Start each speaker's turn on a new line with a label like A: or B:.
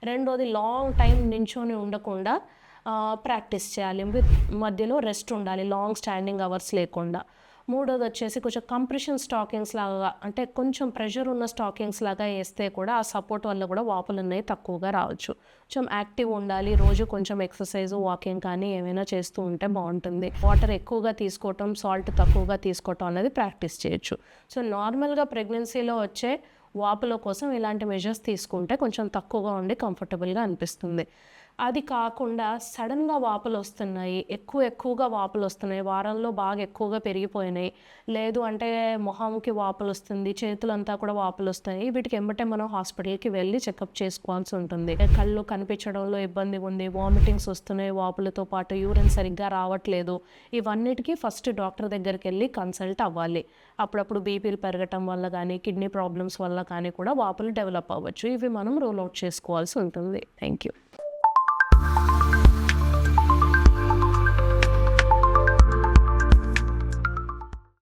A: రెండోది long time నించొని ఉండకుండా ప్రాక్టీస్ చేయాలి. మధ్యలో రెస్ట్ ఉండాలి, లాంగ్ స్టాండింగ్ అవర్స్ లేకుండా. మూడోదొచ్చేసి కొంచెం కంప్రెషన్ స్టాకింగ్స్ లాగా, అంటే కొంచెం ప్రెషర్ ఉన్న స్టాకింగ్స్ లాగా ఏస్తే కూడా ఆ సపోర్ట్ వల్ల కూడా వాపులనేవి తక్కువగా రావచ్చు. కొంచెం యాక్టివ్ ఉండాలి. రోజు కొంచెం ఎక్సర్సైజ్, వాకింగ్ కానీ ఏమైనా చేస్తూ ఉంటే బాగుంటుంది. వాటర్ ఎక్కువగా తీసుకోవటం, సాల్ట్ తక్కువగా తీసుకోవటం అనేది ప్రాక్టీస్ చేయొచ్చు. సో నార్మల్గా ప్రెగ్నెన్సీలో వచ్చే వాపుల కోసం ఇలాంటి మెజర్స్ తీసుకుంటే కొంచెం తక్కువగా ఉండి కంఫర్టబుల్గా అనిపిస్తుంది. అది కాకుండా సడన్గా వాపులు వస్తున్నాయి, ఎక్కువగా వాపులు వస్తున్నాయి, వారంలో బాగా ఎక్కువగా పెరిగిపోయినాయి, లేదు అంటే మొహంకి వాపులు వస్తుంది, చేతులంతా కూడా వాపులు వస్తాయి, వీటికి ఎమ్మటే మనం హాస్పిటల్కి వెళ్ళి చెకప్ చేసుకోవాల్సి ఉంటుంది. కళ్ళు కనిపించడంలో ఇబ్బంది ఉంది, వామిటింగ్స్ వస్తున్నాయి, వాపులతో పాటు యూరిన్ సరిగ్గా రావట్లేదు, ఇవన్నిటికీ ఫస్ట్ డాక్టర్ దగ్గరికి వెళ్ళి కన్సల్ట్ అవ్వాలి. అప్పుడప్పుడు బీపీలు పెరగటం వల్ల కానీ, కిడ్నీ ప్రాబ్లమ్స్ వల్ల కానీ కూడా వాపులు డెవలప్ అవ్వచ్చు. ఇవి మనం రూల్ అవుట్ చేసుకోవాల్సి ఉంటుంది. Thank you.